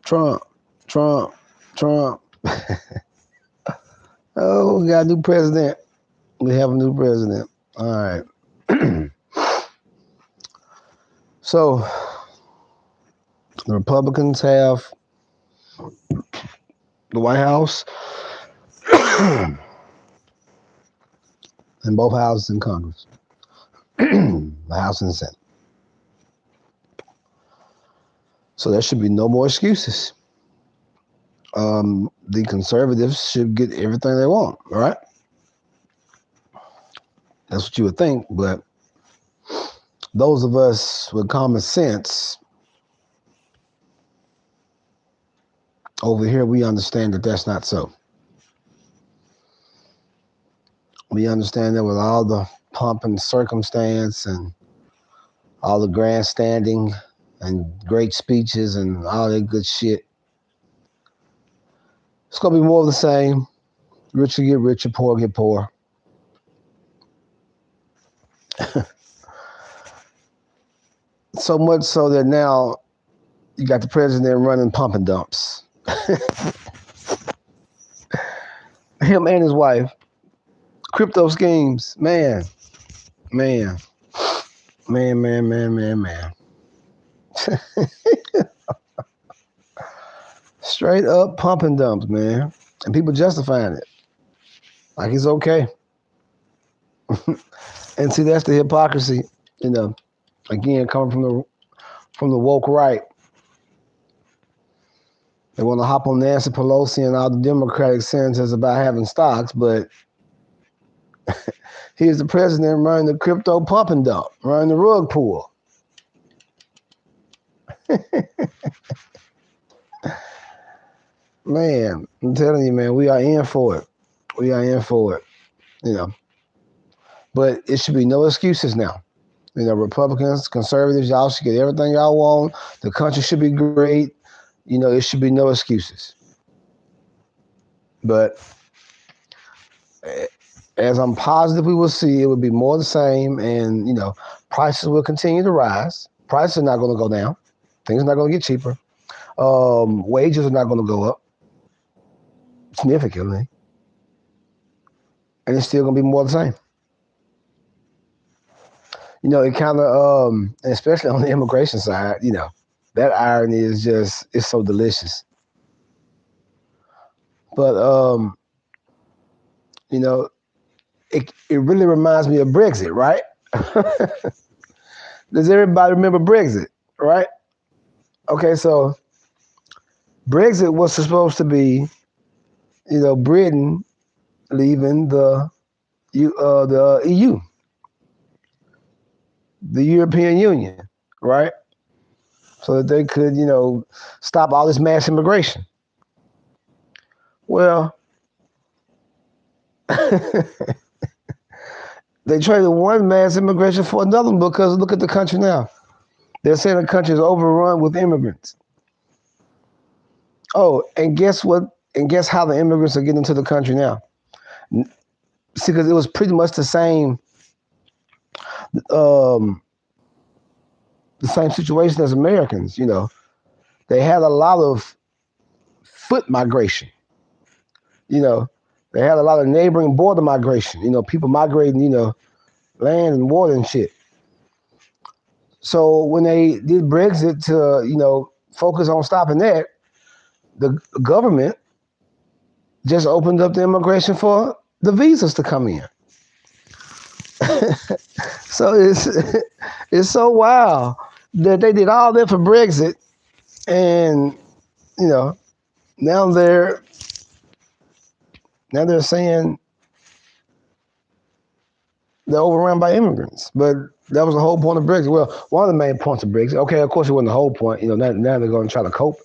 Trump, Trump, Trump. Oh, we got a new president. We have a new president. All right. So, the Republicans have the White House and both houses in Congress, the House and the Senate. So there should be no more excuses. The conservatives should get everything they want, all right? That's what you would think, but those of us with common sense over here, we understand that that's not so. We understand that with all the pomp and circumstance and all the grandstanding and great speeches and all that good shit, it's going to be more of the same. Richer get richer, poor get poor. So much so that now you got the president running pump and dumps. Him and his wife. Crypto schemes. Man. Straight up pump and dumps, man. And people justifying it. Like it's okay. And see, that's the hypocrisy, again, coming from the woke right. They want to hop on Nancy Pelosi and all the Democratic senators about having stocks, but here's the president running the crypto pump and dump, running the rug pull. Man, I'm telling you, man, we are in for it. We are in for it, But it should be no excuses now. Republicans, conservatives, y'all should get everything y'all want. The country should be great. It should be no excuses. But as I'm positive we will see, it will be more the same. And, prices will continue to rise. Prices are not going to go down. Things are not going to get cheaper. Wages are not going to go up significantly. And it's still going to be more the same. It kind of, especially on the immigration side, that irony is it's so delicious. But, it really reminds me of Brexit, right? Does everybody remember Brexit, right? Okay, so Brexit was supposed to be, Britain leaving the EU. The European Union, right? So that they could, stop all this mass immigration. Well, they traded one mass immigration for another one because look at the country now. They're saying the country is overrun with immigrants. Oh, and guess what? And guess how the immigrants are getting into the country now? See, because it was pretty much the same situation as Americans, They had a lot of foot migration. They had a lot of neighboring border migration. People migrating, land and water and shit. So when they did Brexit to, focus on stopping that, the government just opened up the immigration for the visas to come in. So it's so wild that they did all that for Brexit, and now they're saying they're overrun by immigrants. But that was the whole point of Brexit. Well, one of the main points of Brexit. Okay, of course it wasn't the whole point. Now they're going to try to cope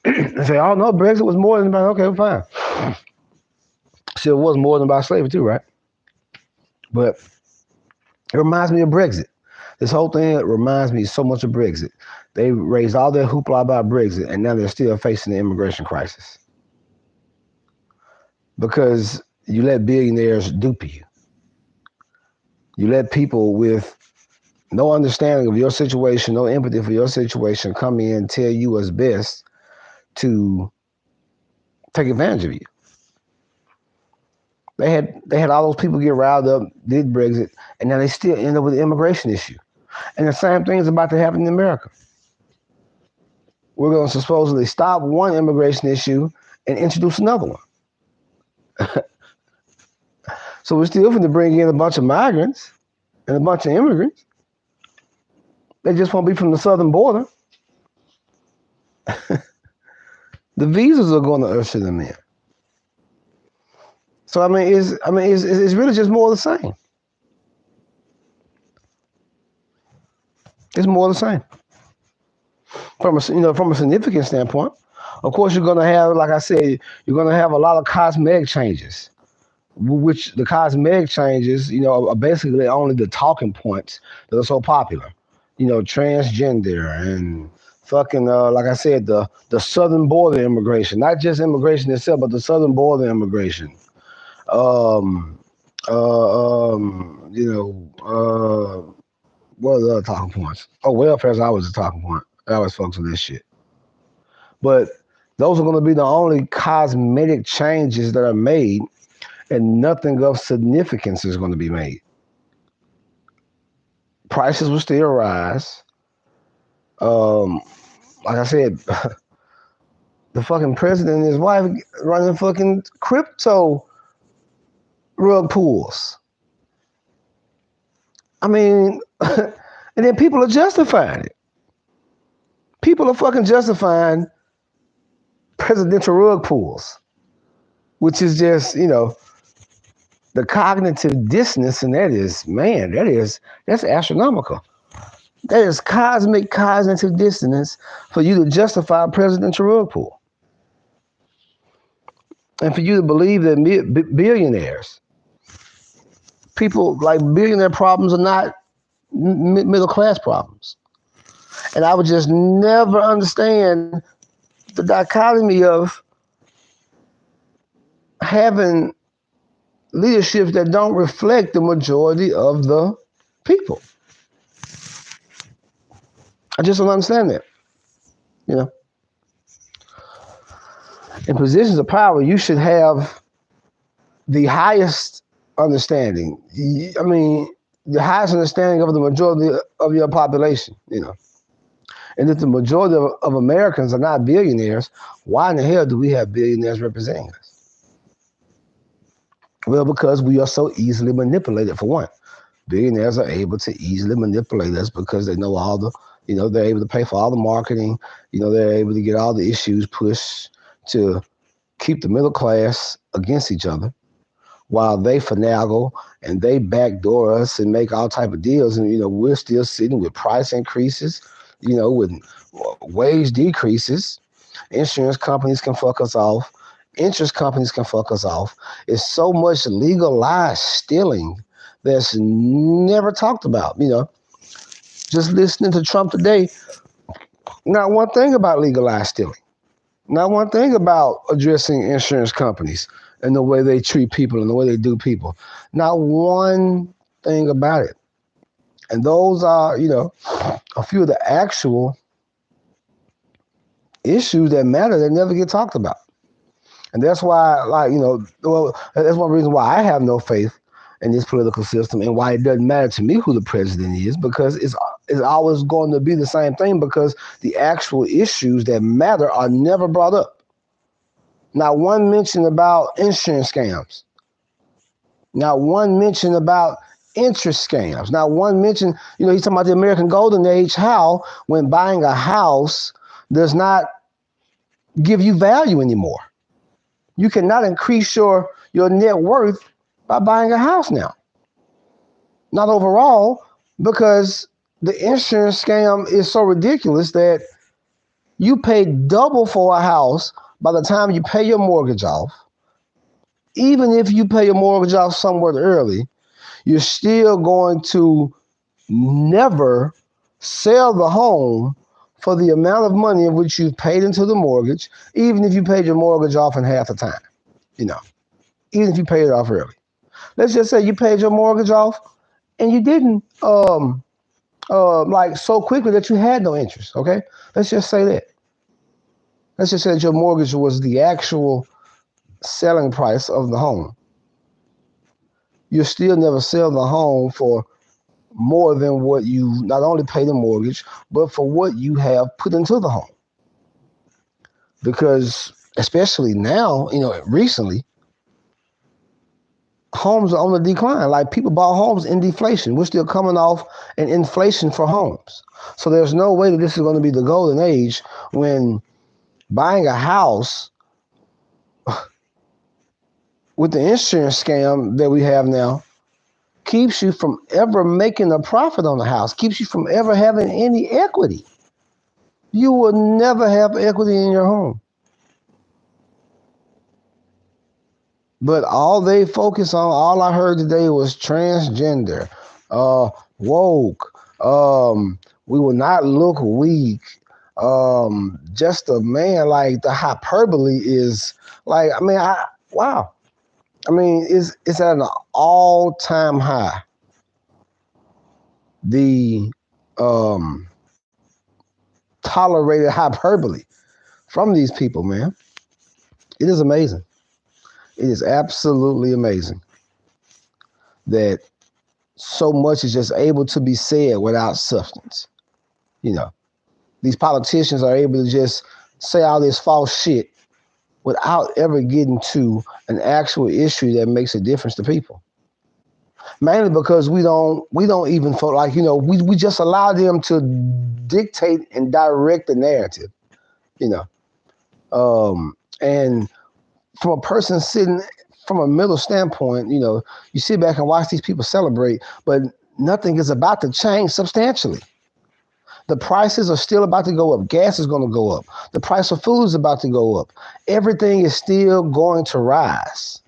and say, "Oh no, Brexit was more than about." Okay, fine. Still was more than about slavery too, right? But it reminds me of Brexit. This whole thing reminds me so much of Brexit. They raised all their hoopla about Brexit, and now they're still facing the immigration crisis. Because you let billionaires dupe you. You let people with no understanding of your situation, no empathy for your situation come in and tell you what's best, to take advantage of you. They had all those people get riled up, did Brexit, and now they still end up with the immigration issue. And the same thing is about to happen in America. We're going to supposedly stop one immigration issue and introduce another one. So we're still going to bring in a bunch of migrants and a bunch of immigrants. They just won't be from the southern border. The visas are going to usher them in. So it's really just more of the same. It's more of the same. From a significant standpoint, of course, you're going to have, like I said, you're going to have a lot of cosmetic changes, which the cosmetic changes, are basically only the talking points that are so popular. Transgender and fucking, like I said, the southern border immigration, not just immigration itself, but the southern border immigration. What are the other talking points? Oh, welfare is always a talking point. I always focus on this shit. But those are going to be the only cosmetic changes that are made, and nothing of significance is going to be made. Prices will still rise. Like I said, the fucking president and his wife running fucking crypto rug pools. I mean, and then people are justifying it. People are fucking justifying presidential rug pools, which is just, the cognitive dissonance, and that's astronomical. That is cosmic cognitive dissonance for you to justify a presidential rug pool. And for you to believe that billionaires, people like billionaire problems are not middle class problems. And I would just never understand the dichotomy of having leaderships that don't reflect the majority of the people. I just don't understand that. In positions of power, you should have the highest understanding. I mean, the highest understanding of the majority of your population, And if the majority of Americans are not billionaires, why in the hell do we have billionaires representing us? Well, because we are so easily manipulated, for one. Billionaires are able to easily manipulate us because they know all the, they're able to pay for all the marketing. They're able to get all the issues pushed to keep the middle class against each other, while they finagle and they backdoor us and make all type of deals. And, we're still sitting with price increases, with wage decreases. Insurance companies can fuck us off. Interest companies can fuck us off. It's so much legalized stealing that's never talked about. Just listening to Trump today, not one thing about legalized stealing. Not one thing about addressing insurance companies and the way they treat people and the way they do people. Not one thing about it. And those are, a few of the actual issues that matter that never get talked about. And that's why, that's one reason why I have no faith in this political system, and why it doesn't matter to me who the president is, because it's always going to be the same thing, because the actual issues that matter are never brought up. Not one mention about insurance scams. Not one mention about interest scams. Not one mention, he's talking about the American Golden Age, how when buying a house does not give you value anymore. You cannot increase your net worth by buying a house now. Not overall, because the insurance scam is so ridiculous that you pay double for a house by the time you pay your mortgage off. Even if you pay your mortgage off somewhat early, you're still going to never sell the home for the amount of money in which you've paid into the mortgage, even if you paid your mortgage off in half the time, even if you paid it off early. Let's just say you paid your mortgage off and you didn't so quickly that you had no interest, okay? Let's just say that. Let's just say that your mortgage was the actual selling price of the home. You still never sell the home for more than what you not only pay the mortgage, but for what you have put into the home. Because especially now, recently, homes are on the decline. Like people bought homes in deflation. We're still coming off an inflation for homes. So there's no way that this is going to be the golden age when buying a house with the insurance scam that we have now keeps you from ever making a profit on the house, keeps you from ever having any equity. You will never have equity in your home. But all they focus on, all I heard today was transgender, woke, we will not look weak. Just a man, like the hyperbole is like, wow. It's at an all-time high. The tolerated hyperbole from these people, man. It is amazing. It is absolutely amazing that so much is just able to be said without substance. These politicians are able to just say all this false shit without ever getting to an actual issue that makes a difference to people. Mainly because we don't even feel like, we just allow them to dictate and direct the narrative, and from a person sitting from a middle standpoint, you sit back and watch these people celebrate, but nothing is about to change substantially. The prices are still about to go up. Gas is going to go up. The price of food is about to go up. Everything is still going to rise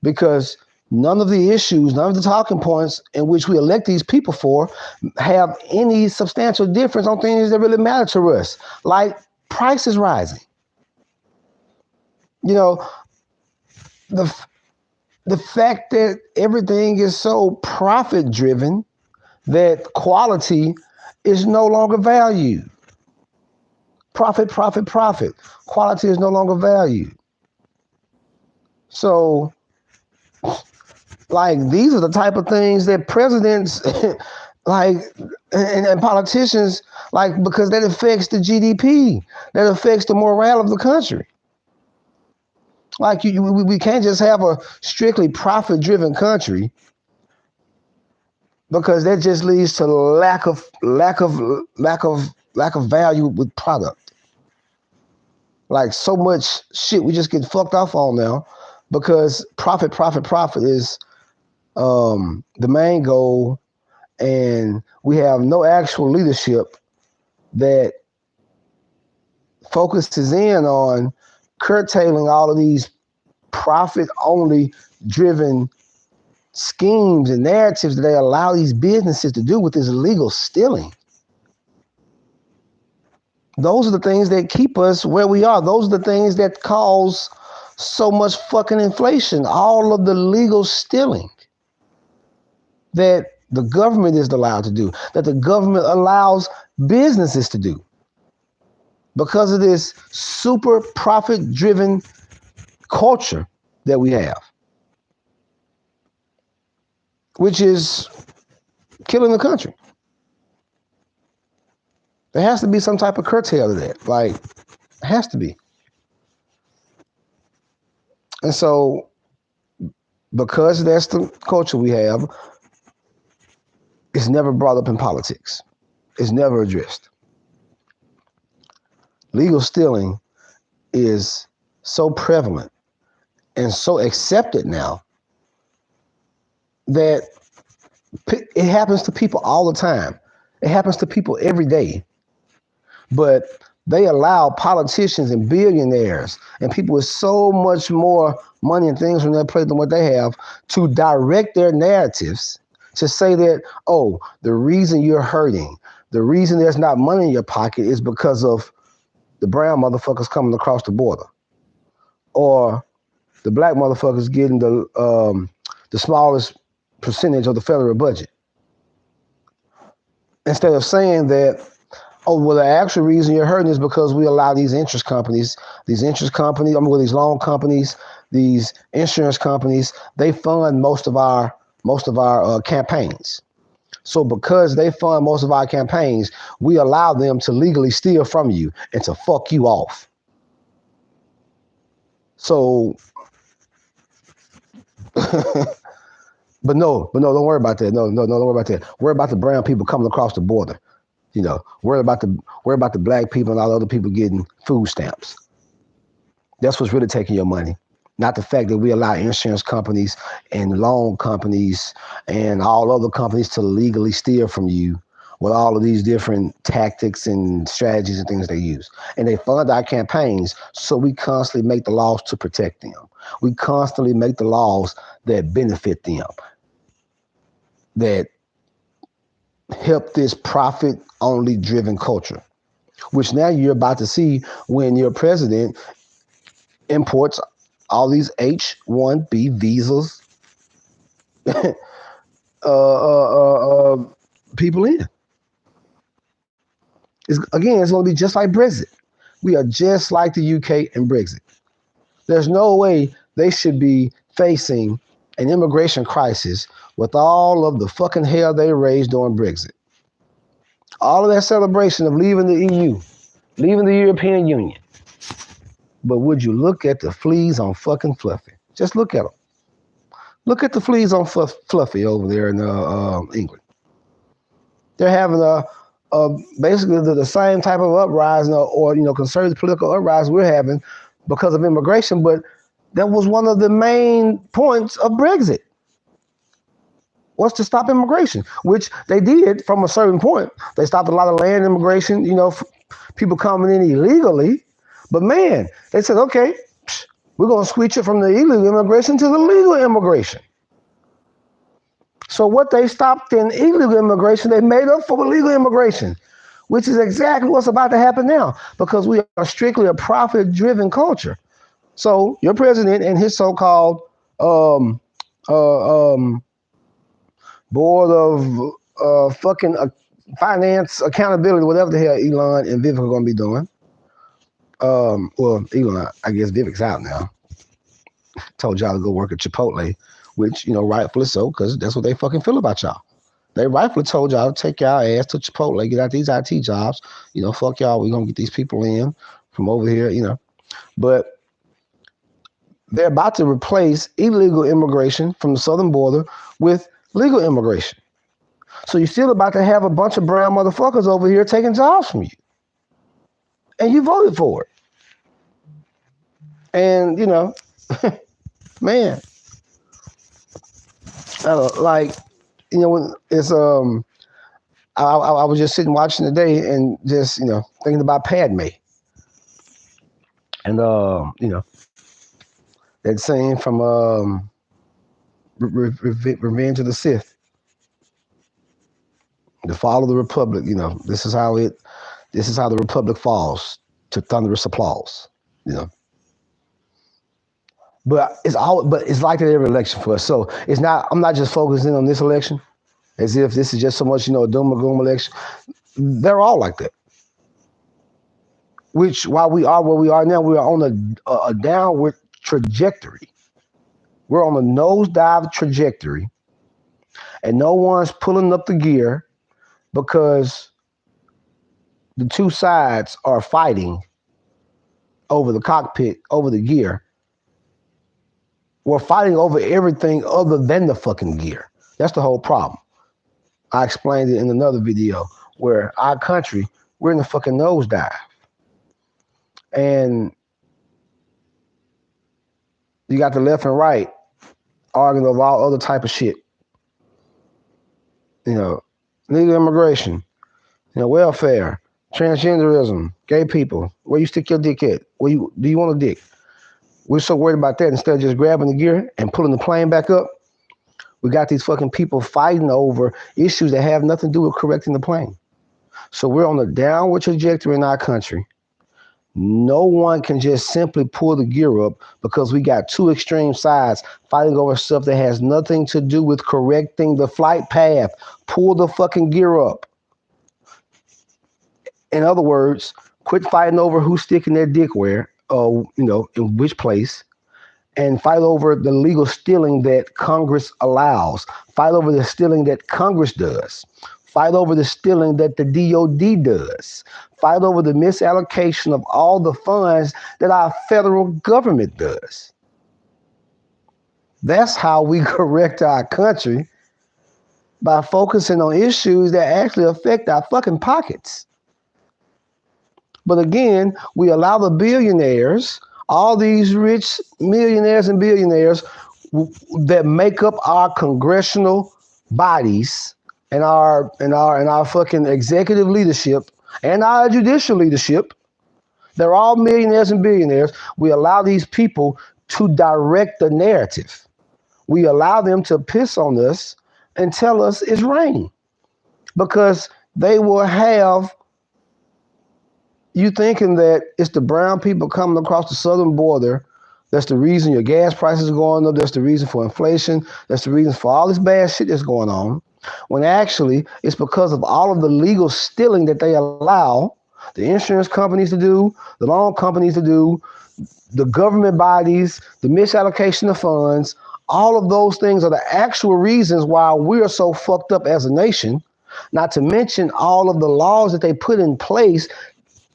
because none of the issues, none of the talking points in which we elect these people for have any substantial difference on things that really matter to us, like prices rising. The fact that everything is so profit driven that quality is no longer valued. Profit. Quality is no longer valued. So, like, these are the type of things that presidents, and politicians, because that affects the GDP, that affects the morale of the country. Like, we can't just have a strictly profit-driven country because that just leads to lack of value with product. Like, so much shit we just get fucked off on now because profit is the main goal, and we have no actual leadership that focuses in on curtailing all of these profit-only driven schemes and narratives that they allow these businesses to do with this illegal stealing. Those are the things that keep us where we are. Those are the things that cause so much fucking inflation. All of the legal stealing that the government is allowed to do, that the government allows businesses to do because of this super profit-driven culture that we have, which is killing the country. There has to be some type of curtail to that. Like, it has to be. And so, because that's the culture we have, it's never brought up in politics. It's never addressed. Legal stealing is so prevalent and so accepted now that it happens to people all the time. It happens to people every day. But they allow politicians and billionaires and people with so much more money and things from their plate than what they have to direct their narratives to say that, oh, the reason you're hurting, the reason there's not money in your pocket is because of the brown motherfuckers coming across the border, or the black motherfuckers getting the smallest percentage of the federal budget. Instead of saying that, Oh, well, the actual reason you're hurting is because we allow these loan companies, these insurance companies, they fund most of our campaigns. So because they fund most of our campaigns, we allow them to legally steal from you and to fuck you off. So, but no, don't worry about that. No, don't worry about that. Worry about the brown people coming across the border. Worry about the black people and all the other people getting food stamps. That's what's really taking your money. Not the fact that we allow insurance companies and loan companies and all other companies to legally steal from you with all of these different tactics and strategies and things they use. And they fund our campaigns, so we constantly make the laws to protect them. We constantly make the laws that benefit them, that help this profit-only driven culture, which now you're about to see when your president imports all these H-1B visas people in. It's going to be just like Brexit. We are just like the UK and Brexit. There's no way they should be facing an immigration crisis with all of the fucking hell they raised during Brexit. All of that celebration of leaving the EU, leaving the European Union. But would you look at the fleas on fucking Fluffy? Just look at them. Look at the fleas on Fluffy over there in England. They're having basically the same type of uprising or conservative political uprising we're having because of immigration, but that was one of the main points of Brexit, was to stop immigration, which they did from a certain point. They stopped a lot of land immigration, people coming in illegally. But man, they said, okay, we're going to switch it from the illegal immigration to the legal immigration. So what they stopped in illegal immigration, they made up for legal immigration, which is exactly what's about to happen now, because we are strictly a profit-driven culture. So your president and his so-called board of fucking finance accountability, whatever the hell Elon and Vivek are going to be doing. Well, Elon, I guess Vivek's out now. Told y'all to go work at Chipotle, which, rightfully so, because that's what they fucking feel about y'all. They rightfully told y'all to take y'all ass to Chipotle, get out these IT jobs. Fuck y'all, we're going to get these people in from over here, But they're about to replace illegal immigration from the southern border with legal immigration. So you're still about to have a bunch of brown motherfuckers over here taking jobs from you. And you voted for it. And, man, when it's, I was just sitting watching today and just, thinking about Padme. And, that scene from Revenge of the Sith. The fall of the Republic, this is how the Republic falls to thunderous applause, But it's like that every election for us. So I'm not just focusing on this election as if this is just so much, a doom and gloom election. They're all like that. Which, while we are where we are now, we are on a downward trajectory. We're on a nosedive trajectory, and no one's pulling up the gear because the two sides are fighting over the cockpit, over the gear. We're fighting over everything other than the fucking gear. That's the whole problem. I explained it in another video where our country, we're in the fucking nosedive. And you got the left and right arguing over all other type of shit. Legal immigration, welfare, transgenderism, gay people. Where you stick your dick at? Do you want a dick? We're so worried about that. Instead of just grabbing the gear and pulling the plane back up, we got these fucking people fighting over issues that have nothing to do with correcting the plane. So we're on a downward trajectory in our country. No one can just simply pull the gear up because we got two extreme sides fighting over stuff that has nothing to do with correcting the flight path. Pull the fucking gear up. In other words, quit fighting over who's sticking their dick where, in which place, and fight over the legal stealing that Congress allows. Fight over the stealing that Congress does. Fight over the stealing that the DOD does. Fight over the misallocation of all the funds that our federal government does. That's how we correct our country, by focusing on issues that actually affect our fucking pockets. But again, we allow the billionaires, all these rich millionaires and billionaires that make up our congressional bodies and our fucking executive leadership and our judicial leadership. They're all millionaires and billionaires. We allow these people to direct the narrative. We allow them to piss on us and tell us it's rain, because they will have you thinking that it's the brown people coming across the southern border that's the reason your gas prices are going up, that's the reason for inflation, that's the reason for all this bad shit that's going on, when actually it's because of all of the legal stealing that they allow the insurance companies to do, the loan companies to do, the government bodies, the misallocation of funds. All of those things are the actual reasons why we're so fucked up as a nation, not to mention all of the laws that they put in place,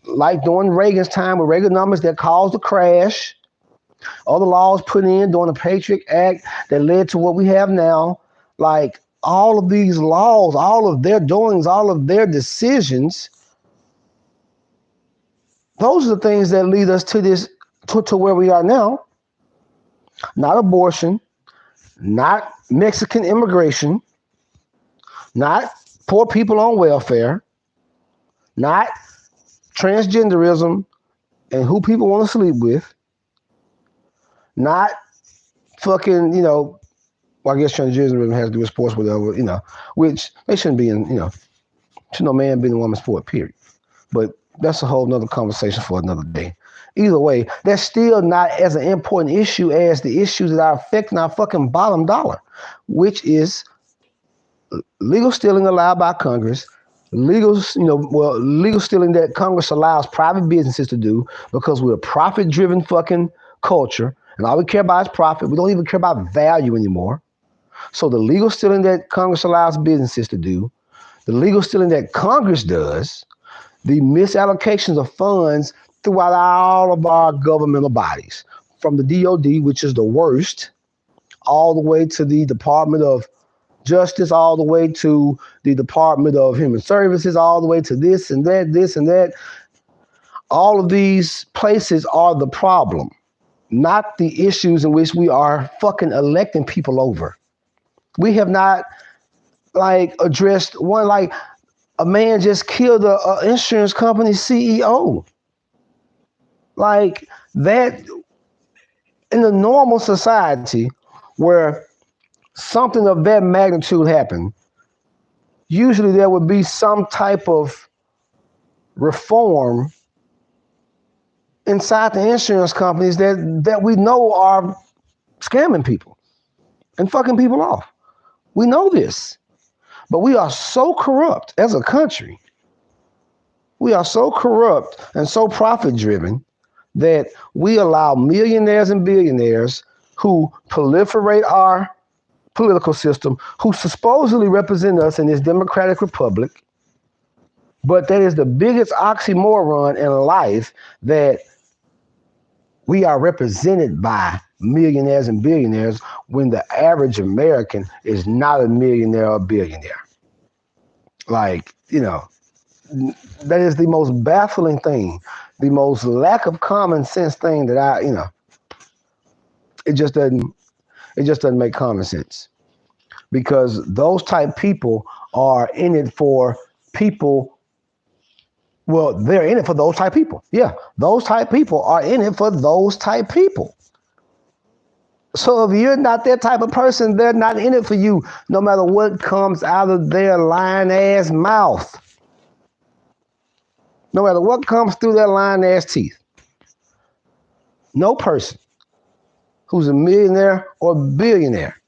like during Reagan's time with Reaganomics that caused the crash, other laws put in during the Patriot Act that led to what we have now. Like all of these laws, all of their doings, all of their decisions, those are the things that lead us to this, to where we are now. Not abortion, not Mexican immigration, not poor people on welfare, not transgenderism and who people want to sleep with, not fucking, well, I guess transgenderism has to do with sports, whatever, which they shouldn't be in, should no man be in a woman's sport, period. But that's a whole nother conversation for another day. Either way, that's still not as an important issue as the issues that are affecting our fucking bottom dollar, which is legal stealing allowed by Congress, legal stealing that Congress allows private businesses to do because we're a profit-driven fucking culture, and all we care about is profit. We don't even care about value anymore. So the legal stealing that Congress allows businesses to do, the legal stealing that Congress does, the misallocations of funds throughout all of our governmental bodies, from the DOD, which is the worst, all the way to the Department of Justice, all the way to the Department of Human Services, all the way to this and that. All of these places are the problem, not the issues in which we are fucking electing people over. We have not addressed one, like a man just killed an insurance company CEO. Like that, in a normal society where something of that magnitude happened, usually there would be some type of reform inside the insurance companies that we know are scamming people and fucking people off. We know this, but we are so corrupt as a country. We are so corrupt and so profit driven that we allow millionaires and billionaires who proliferate our political system, who supposedly represent us in this democratic republic, but that is the biggest oxymoron in life, that we are represented by millionaires and billionaires when the average American is not a millionaire or billionaire. That is the most baffling thing, the most lack of common sense thing that it just doesn't make common sense, because those type people are in it for people. Well, they're in it for those type people. Yeah, those type people are in it for those type people. So if you're not that type of person, they're not in it for you, no matter what comes out of their lying ass mouth. No matter what comes through their lying ass teeth. No person who's a millionaire or billionaire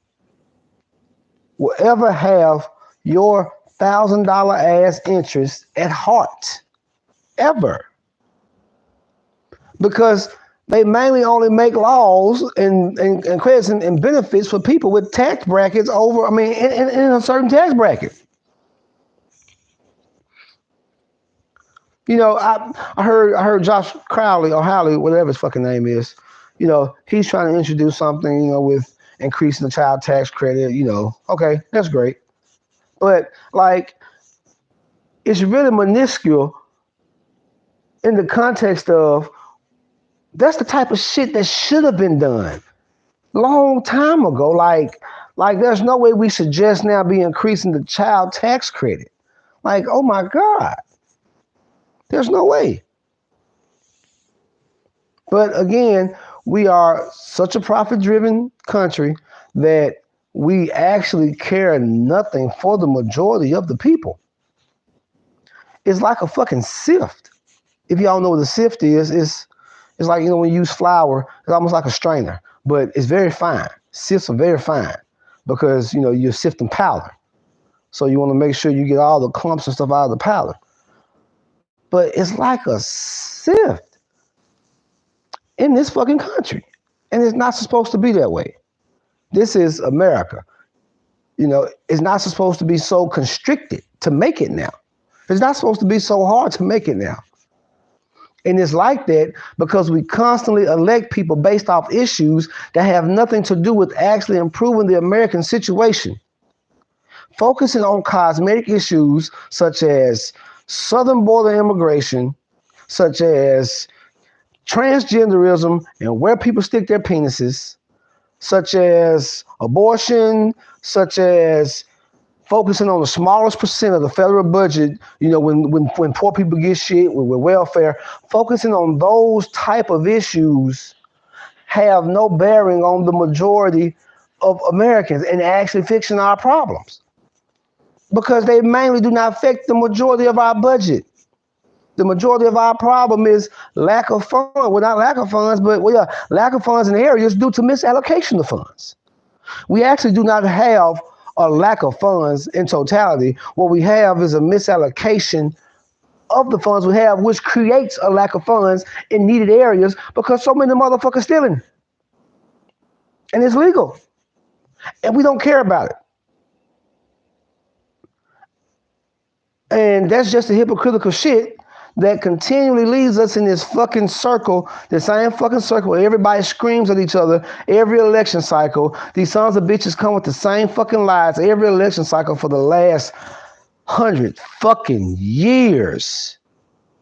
will ever have your $1,000 ass interest at heart. ever, because they mainly only make laws and credits and benefits for people with tax brackets over, in a certain tax bracket. I heard Josh Crowley or Howley, whatever his fucking name is. He's trying to introduce something, with increasing the child tax credit. Okay, that's great, but like, it's really minuscule in the context of that's the type of shit that should have been done long time ago. Like there's no way we should just now be increasing the child tax credit. Like, oh my God, there's no way. But again, we are such a profit-driven country that we actually care nothing for the majority of the people. It's like a fucking sift. If y'all know what a sift is, it's like, when you use flour, it's almost like a strainer, but it's very fine. Sifts are very fine because, you're sifting powder. So you want to make sure you get all the clumps and stuff out of the powder. But it's like a sift in this fucking country. And it's not supposed to be that way. This is America. It's not supposed to be so constricted to make it now. It's not supposed to be so hard to make it now. And it's like that because we constantly elect people based off issues that have nothing to do with actually improving the American situation. Focusing on cosmetic issues such as southern border immigration, such as transgenderism and where people stick their penises, such as abortion, such as focusing on the smallest percent of the federal budget, when poor people get shit with welfare, focusing on those type of issues have no bearing on the majority of Americans and actually fixing our problems. Because they mainly do not affect the majority of our budget. The majority of our problem is lack of funds. Well, not lack of funds, but lack of funds in areas due to misallocation of funds. We actually do not have a lack of funds in totality. What we have is a misallocation of the funds we have, which creates a lack of funds in needed areas because so many motherfuckers stealing. And it's legal. And we don't care about it. And that's just the hypocritical shit that continually leads us in this fucking circle, the same fucking circle where everybody screams at each other every election cycle. These sons of bitches come with the same fucking lies every election cycle for the last 100 fucking years.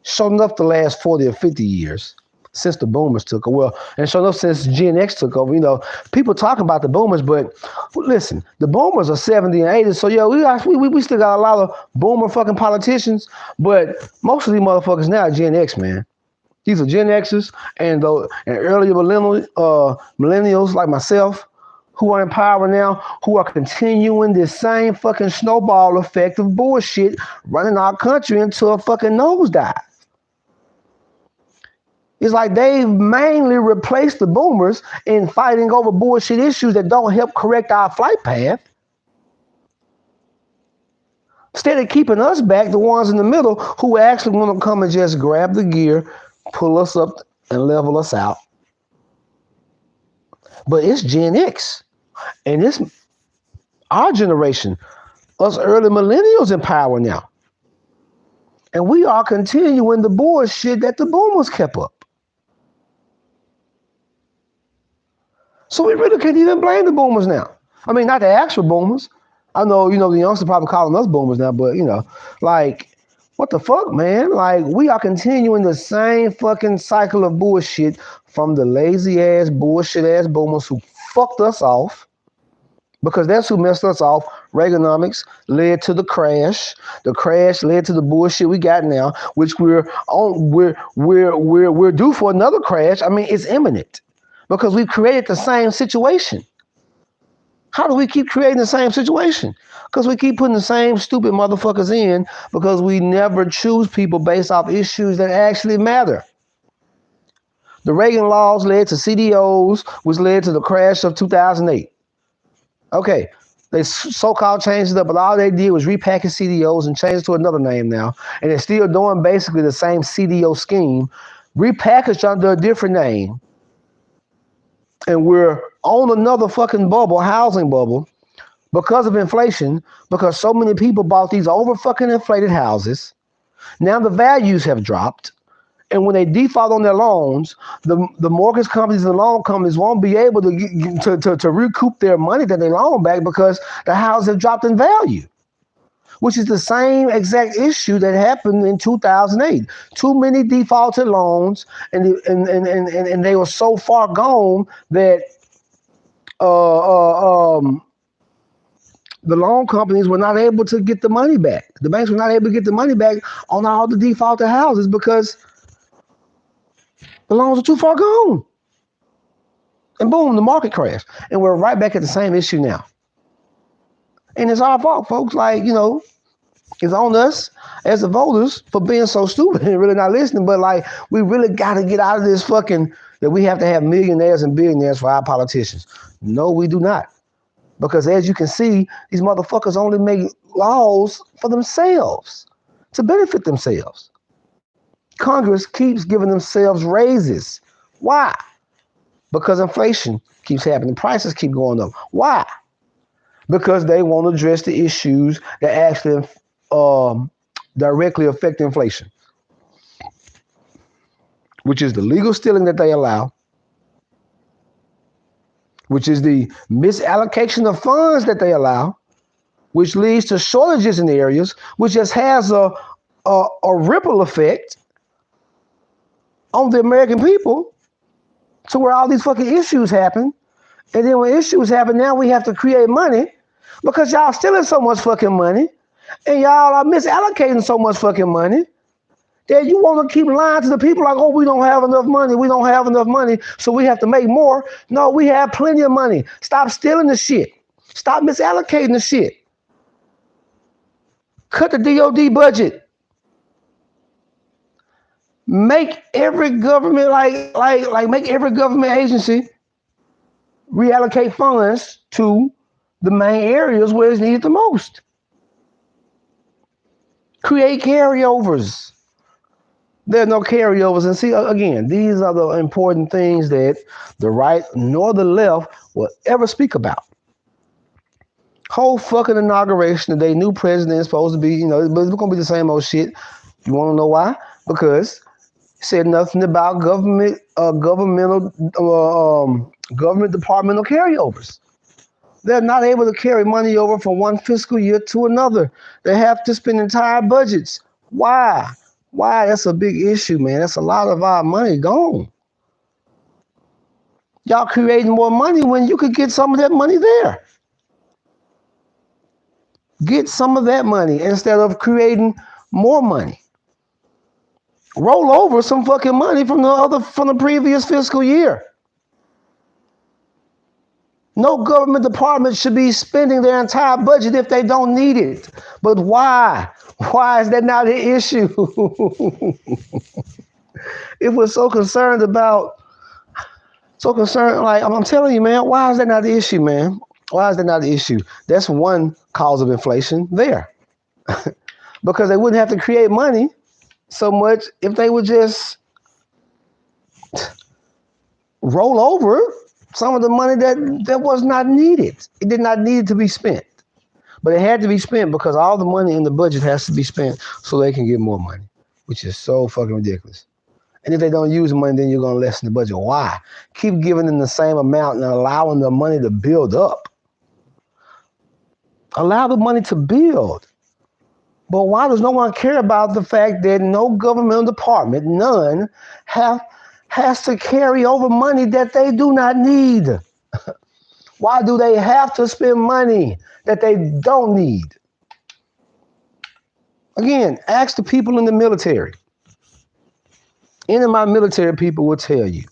Sure enough, the last 40 or 50 years since the boomers took over. Well, and sure enough, since Gen X took over, people talk about the boomers, but listen, the boomers are 70 and 80, so we still got a lot of boomer fucking politicians, but most of these motherfuckers now are Gen X, man. These are Gen Xers and earlier millennials like myself who are in power now, who are continuing this same fucking snowball effect of bullshit running our country into a fucking nosedive. It's like they've mainly replaced the boomers in fighting over bullshit issues that don't help correct our flight path. Instead of keeping us back, the ones in the middle who actually want to come and just grab the gear, pull us up and level us out. But it's Gen X. And it's our generation, us early millennials in power now. And we are continuing the bullshit that the boomers kept up. So we really can't even blame the boomers now. I mean, not the actual boomers. I know, the youngsters probably calling us boomers now, but, what the fuck, man? Like, we are continuing the same fucking cycle of bullshit from the lazy ass, bullshit ass boomers who fucked us off, because that's who messed us off. Reaganomics led to the crash. The crash led to the bullshit we got now, which we're due for another crash. I mean, it's imminent. Because we created the same situation. How do we keep creating the same situation? Because we keep putting the same stupid motherfuckers in because we never choose people based off issues that actually matter. The Reagan laws led to CDOs, which led to the crash of 2008. Okay, They so-called changed it up, but all they did was repackage CDOs and change it to another name now. And they're still doing basically the same CDO scheme, repackaged under a different name. And we're on another fucking bubble, housing bubble, because of inflation, because so many people bought these over fucking inflated houses. Now the values have dropped. And when they default on their loans, the mortgage companies and the loan companies won't be able to recoup their money that they loan back because the houses have dropped in value, which is the same exact issue that happened in 2008. Too many defaulted loans, and they were so far gone that the loan companies were not able to get the money back. The banks were not able to get the money back on all the defaulted houses because the loans are too far gone. And boom, the market crashed. And we're right back at the same issue now. And it's our fault, folks. Like, it's on us as the voters for being so stupid and really not listening. But like, we really got to get out of this fucking, that we have to have millionaires and billionaires for our politicians. No, we do not. Because as you can see, these motherfuckers only make laws for themselves, to benefit themselves. Congress keeps giving themselves raises. Why? Because inflation keeps happening. Prices keep going up. Why? Because they want to address the issues that actually directly affect inflation, which is the legal stealing that they allow, which is the misallocation of funds that they allow, which leads to shortages in areas, which just has a ripple effect on the American people to where all these fucking issues happen. And then when issues happen, now we have to create money because y'all stealing so much fucking money and y'all are misallocating so much fucking money that you want to keep lying to the people like, oh, we don't have enough money. We don't have enough money, so we have to make more. No, we have plenty of money. Stop stealing the shit. Stop misallocating the shit. Cut the DOD budget. Make every government make every government agency reallocate funds to the main areas where it's needed the most. Create carryovers. There are no carryovers. And see, again, these are the important things that the right nor the left will ever speak about. Whole fucking inauguration today, new president is supposed to be, but it's going to be the same old shit. You want to know why? Because said nothing about government departmental carryovers. They're not able to carry money over from one fiscal year to another. They have to spend entire budgets. Why? Why? That's a big issue, man. That's a lot of our money gone. Y'all creating more money when you could get some of that money there. Get some of that money instead of creating more money. Roll over some fucking money from the previous fiscal year. No government department should be spending their entire budget if they don't need it. But why? Why is that not an issue? If we're so concerned, like I'm telling you, man, why is that not the issue, man? Why is that not the issue? That's one cause of inflation there. Because they wouldn't have to create money so much if they would just roll over some of the money that was not needed. It did not need to be spent. But it had to be spent because all the money in the budget has to be spent so they can get more money, which is so fucking ridiculous. And if they don't use the money, then you're going to lessen the budget. Why? Keep giving them the same amount and allowing the money to build up. Allow the money to build. But why does no one care about the fact that no governmental department, none, has to carry over money that they do not need? Why do they have to spend money that they don't need? Again, ask the people in the military. Any of my military people will tell you.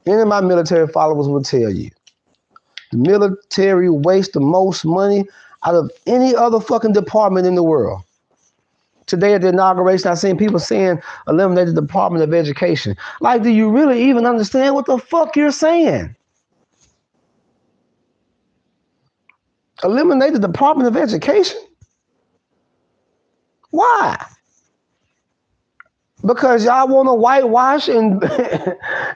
Any of my military followers will tell you. The military wastes the most money out of any other fucking department in the world. Today at the inauguration, I seen people saying eliminate the Department of Education. Like, do you really even understand what the fuck you're saying? Eliminate the Department of Education? Why? Because y'all want to whitewash and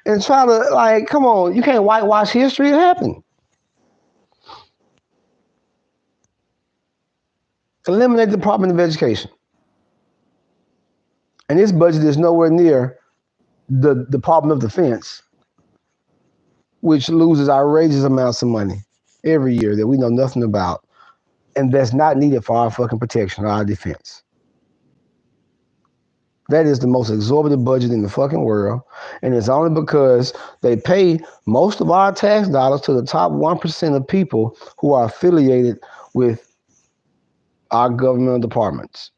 and try to, like, come on, you can't whitewash history. It happened. Eliminate the Department of Education. And this budget is nowhere near the Department of Defense, which loses outrageous amounts of money every year that we know nothing about, and that's not needed for our fucking protection or our defense. That is the most exorbitant budget in the fucking world, and it's only because they pay most of our tax dollars to the top 1% of people who are affiliated with our governmental departments.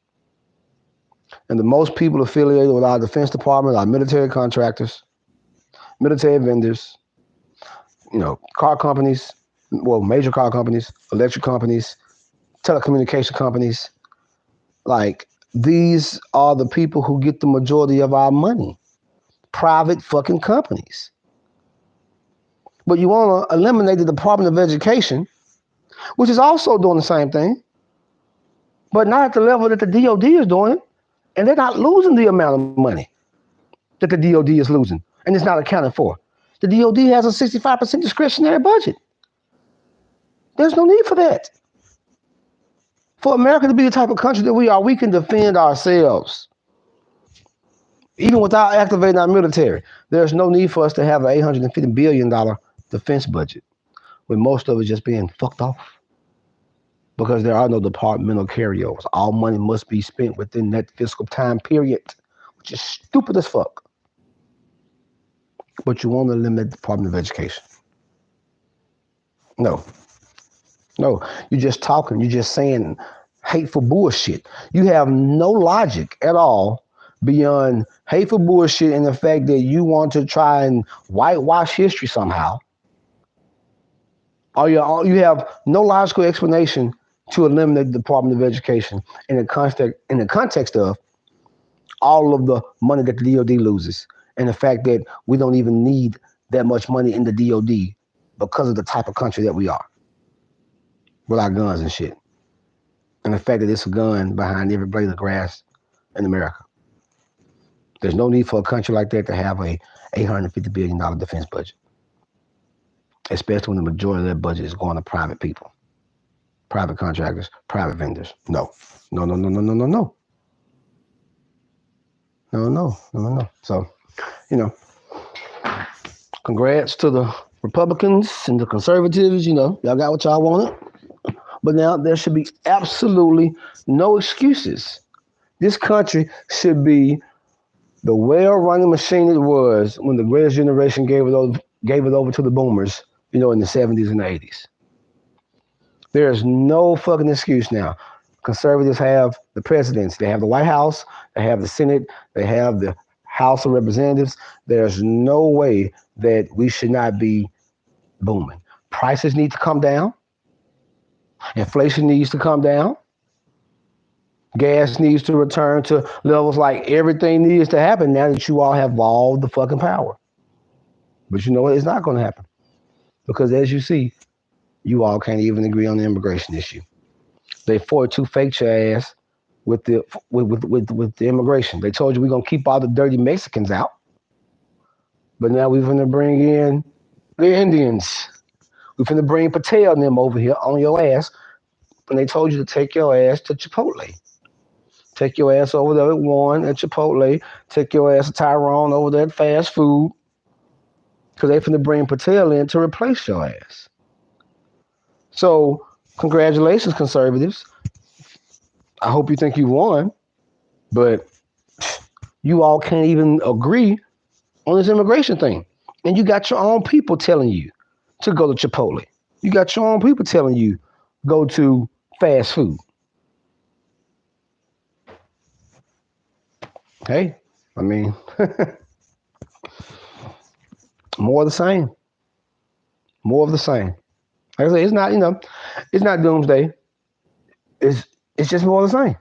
And the most people affiliated with our Defense Department are military contractors, military vendors, car companies, major car companies, electric companies, telecommunication companies. Like, these are the people who get the majority of our money. Private fucking companies. But you want to eliminate the Department of Education, which is also doing the same thing, but not at the level that the DOD is doing it. And they're not losing the amount of money that the DOD is losing, and it's not accounted for. The DOD has a 65% discretionary budget. There's no need for that. For America to be the type of country that we are, we can defend ourselves. Even without activating our military, there's no need for us to have an $850 billion defense budget, with most of it just being fucked off. Because there are no departmental carryovers. All money must be spent within that fiscal time period, which is stupid as fuck. But you want to limit the Department of Education. No, you're just talking. You're just saying hateful bullshit. You have no logic at all beyond hateful bullshit and the fact that you want to try and whitewash history somehow. Or you have no logical explanation to eliminate the Department of Education in the context of all of the money that the DOD loses, and the fact that we don't even need that much money in the DOD because of the type of country that we are, with our guns and shit, and the fact that there's a gun behind every blade of grass in America. There's no need for a country like that to have a $850 billion defense budget, especially when the majority of that budget is going to private people. Private contractors, private vendors. No. So, congrats to the Republicans and the conservatives. Y'all got what y'all wanted. But now there should be absolutely no excuses. This country should be the well-running machine it was when the greatest generation gave it over to the boomers, in the 70s and the 80s. There's no fucking excuse now. Conservatives have the presidency. They have the White House. They have the Senate. They have the House of Representatives. There's no way that we should not be booming. Prices need to come down. Inflation needs to come down. Gas needs to return to levels. Like, everything needs to happen now that you all have all the fucking power. But you know what? It's not going to happen. Because as you see, you all can't even agree on the immigration issue. They 42 faked your ass with the immigration. They told you we're gonna keep all the dirty Mexicans out, but now we're gonna bring in the Indians. We're gonna bring Patel and them over here on your ass. And they told you to take your ass to Chipotle. Take your ass over there at Warren at Chipotle. Take your ass to Tyrone over there at fast food. Because they finna bring Patel in to replace your ass. So, congratulations, conservatives. I hope you think you won, but you all can't even agree on this immigration thing. And you got your own people telling you to go to Chipotle. You got your own people telling you go to fast food. Hey, I mean, more of the same. More of the same. Like I say, it's not doomsday. It's just more of the same.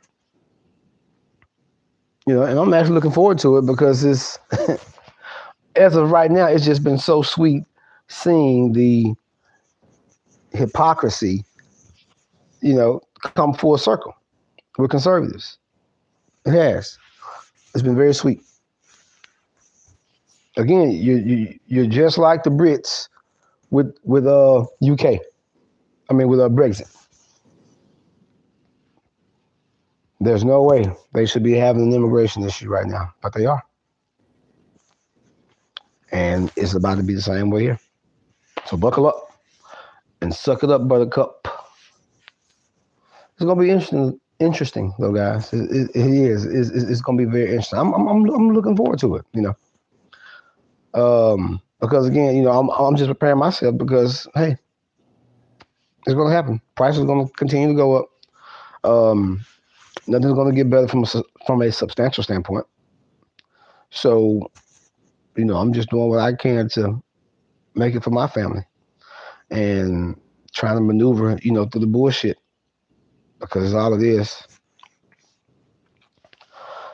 And I'm actually looking forward to it because it's, as of right now, it's just been so sweet seeing the hypocrisy come full circle with conservatives. It has. It's been very sweet. Again, you're just like the Brits with UK. I mean with Brexit. There's no way they should be having an immigration issue right now, but they are, and it's about to be the same way here. So buckle up and suck it up, Buttercup. It's gonna be interesting though, guys. It is. It's gonna be very interesting. I'm looking forward to it. Because again, I'm just preparing myself because hey, it's gonna happen. Prices are gonna continue to go up. Nothing's gonna get better from a substantial standpoint. So, I'm just doing what I can to make it for my family and trying to maneuver, through the bullshit because it's all it is.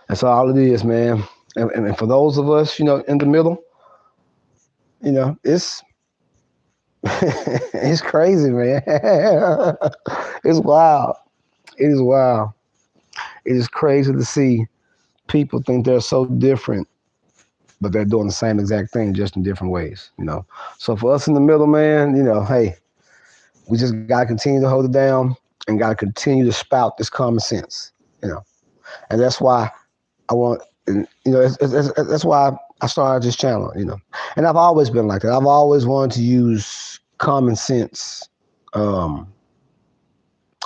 That's all it is, man. And for those of us, in the middle, it's it's crazy, man. It's wild. It is wild. It is crazy to see people think they're so different, but they're doing the same exact thing, just in different ways, So for us in the middle, man, hey, we just got to continue to hold it down and got to continue to spout this common sense, And that's why I want, that's why I started this channel, And I've always been like that. I've always wanted to use common sense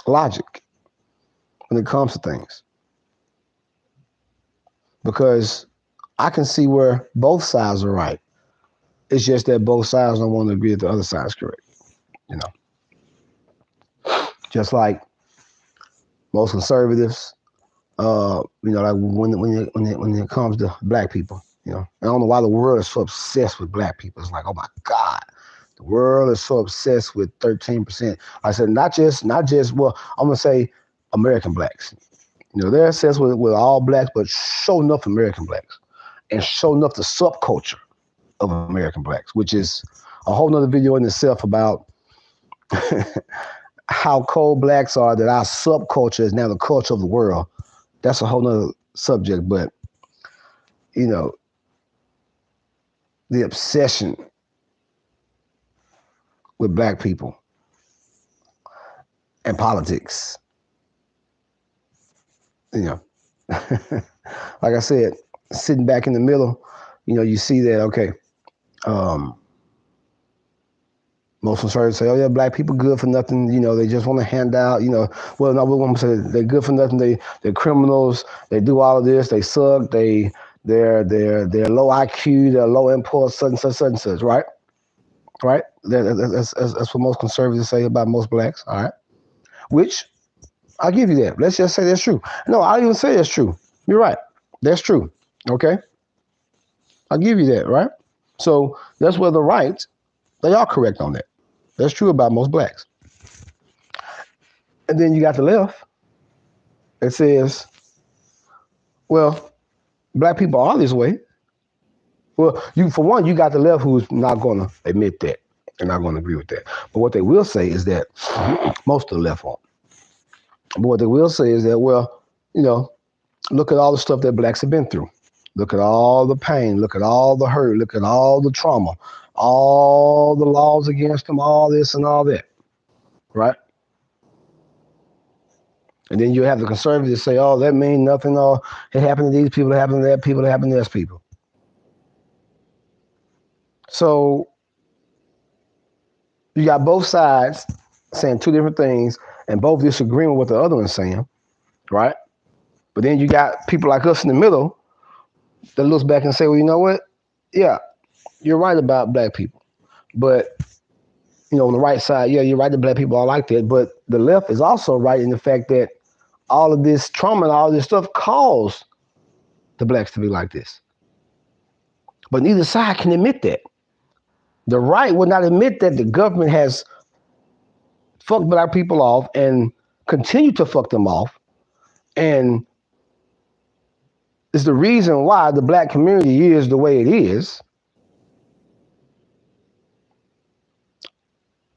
logic when it comes to things. Because I can see where both sides are right. It's just that both sides don't want to agree that the other side is correct. Just like most conservatives, like when it comes to black people, I don't know why the world is so obsessed with black people. It's like, oh my God, the world is so obsessed with 13%. I said, not just, well, I'm gonna say American blacks. They're obsessed with all blacks, but show enough American blacks and show enough the subculture of American blacks, which is a whole nother video in itself about how cold blacks are, that our subculture is now the culture of the world. That's a whole nother subject, but the obsession with black people and politics, like I said, sitting back in the middle, you see that, okay, most conservatives say, oh yeah, black people good for nothing, they just want to hand out, well, no, we want to say they're good for nothing, they're criminals, they do all of this, they suck, they're low IQ, they're low impulse, such and such, right? Right? That's what most conservatives say about most blacks, all right? Which, I'll give you that. Let's just say that's true. No, I'll even say that's true. You're right. That's true, okay? I'll give you that, right? So that's where the right, they are correct on that. That's true about most blacks. And then you got the left. It says, well, black people are this way. Well, for one, you got the left who's not going to admit that. They're not going to agree with that. But what they will say is that most of the left won't. But what they will say is that, well, look at all the stuff that blacks have been through. Look at all the pain. Look at all the hurt. Look at all the trauma. All the laws against them, all this and all that. Right? And then you have the conservatives say, oh, that means nothing. Oh, it happened to these people, it happened to that people, it happened to those people. So you got both sides saying two different things and both disagreeing with what the other one's saying, right? But then you got people like us in the middle that looks back and say, well, you know what? Yeah, you're right about black people. But, on the right side, yeah, you're right that black people are like that. But the left is also right in the fact that all of this trauma and all this stuff caused the blacks to be like this. But neither side can admit that. The right will not admit that the government has fucked black people off and continue to fuck them off. And it's the reason why the black community is the way it is.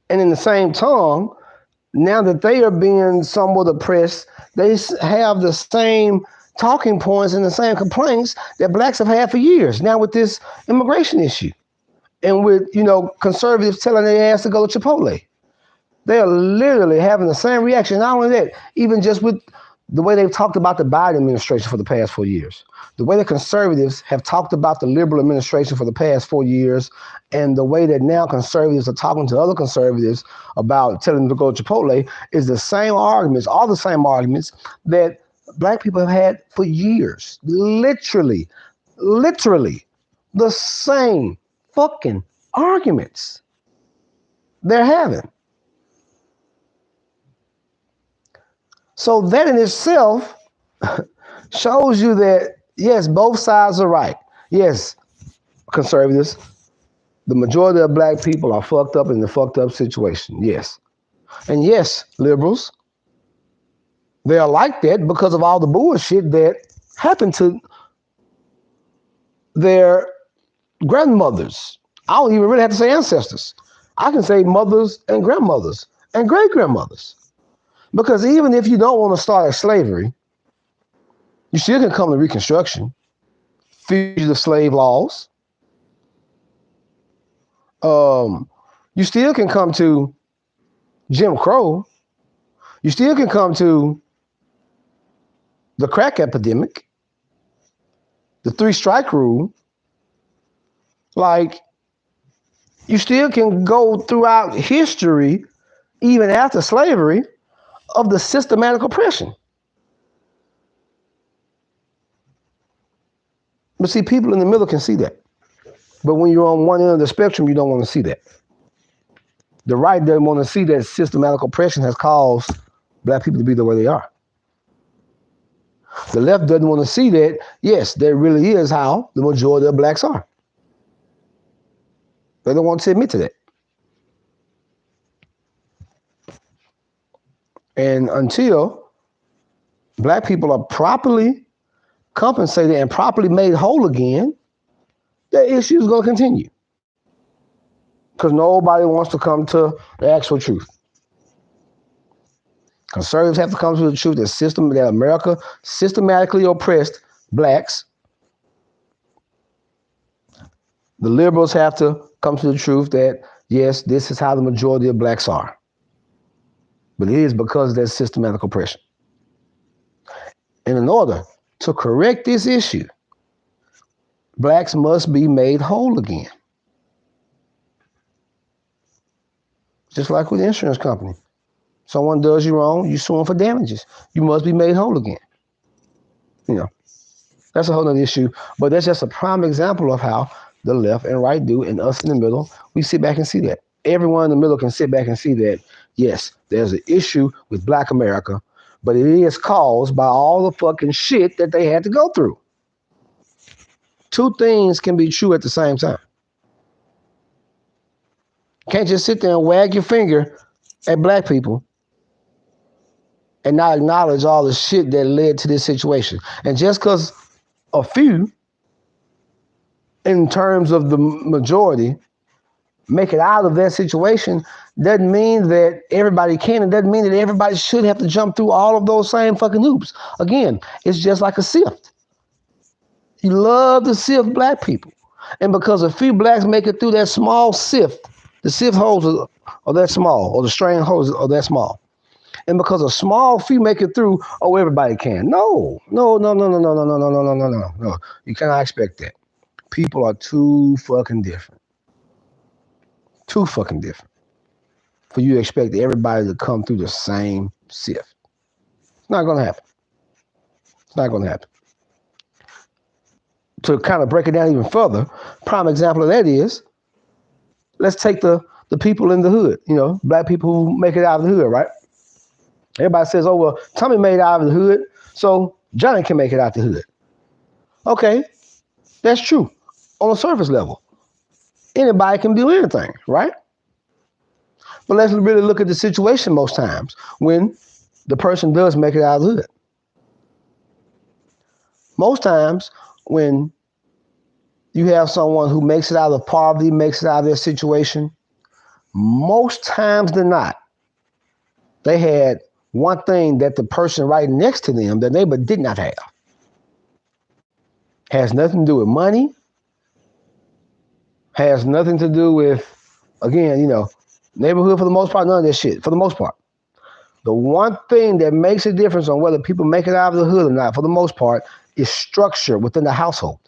And in the same tongue, Now that they are being somewhat oppressed, they have the same talking points and the same complaints that blacks have had for years. Now with this immigration issue, and with conservatives telling their ass to go to Chipotle, they are literally having the same reaction. Not only that, even just with the way they've talked about the Biden administration for the past 4 years, the way the conservatives have talked about the liberal administration for the past 4 years, and the way that now conservatives are talking to other conservatives about telling them to go to Chipotle is the same arguments, all the same arguments that black people have had for years. Literally the same fucking arguments they're having. So that in itself shows you that, yes, both sides are right. Yes, conservatives, the majority of black people are fucked up in the fucked up situation. Yes. And yes, liberals, they are like that because of all the bullshit that happened to their grandmothers. I don't even really have to say ancestors. I can say mothers and grandmothers and great-grandmothers. Because even if you don't want to start at slavery, you still can come to Reconstruction, fugitive slave laws. You still can come to Jim Crow. You still can come to the crack epidemic, the 3-strike rule. Like, you still can go throughout history, even after slavery, of the systematic oppression. But see, people in the middle can see that. But when you're on one end of the spectrum, you don't want to see that. The right doesn't want to see that systematic oppression has caused black people to be the way they are. The left doesn't want to see that, yes, that really is how the majority of blacks are. They don't want to admit to that. And until black people are properly compensated and properly made whole again, that issue is going to continue. Because nobody wants to come to the actual truth. Conservatives have to come to the truth that America systematically oppressed blacks. The liberals have to come to the truth that, yes, this is how the majority of blacks are. But it is because of that systematic oppression. And in order to correct this issue, blacks must be made whole again. Just like with the insurance company. Someone does you wrong, you sue them for damages. You must be made whole again. That's a whole other issue. But that's just a prime example of how the left and right do, and us in the middle, we sit back and see that. Everyone in the middle can sit back and see that, yes, there's an issue with black America, but it is caused by all the fucking shit that they had to go through. Two things can be true at the same time. Can't just sit there and wag your finger at black people and not acknowledge all the shit that led to this situation. And just because a few, in terms of the majority, make it out of that situation, doesn't mean that everybody can. It doesn't mean that everybody should have to jump through all of those same fucking hoops. Again, it's just like a sift. You love to sift black people. And because a few blacks make it through that small sift, the sift holes are that small, or the strain holes are that small. And because a small few make it through, everybody can. No. You cannot expect that. People are too fucking different. Too fucking different for you to expect everybody to come through the same sift. It's not going to happen. It's not going to happen. To kind of break it down even further, prime example of that is, let's take the people in the hood, black people who make it out of the hood, right? Everybody says, oh, well, Tommy made it out of the hood, so Johnny can make it out the hood. Okay, that's true on a surface level. Anybody can do anything, right? But let's really look at the situation most times when the person does make it out of the hood. Most times when you have someone who makes it out of poverty, makes it out of their situation, most times than not, they had one thing that the person right next to them, the neighbor, did not have. Has nothing to do with money. Has nothing to do with, again, neighborhood for the most part, none of that shit, for the most part. The one thing that makes a difference on whether people make it out of the hood or not, for the most part, is structure within the household.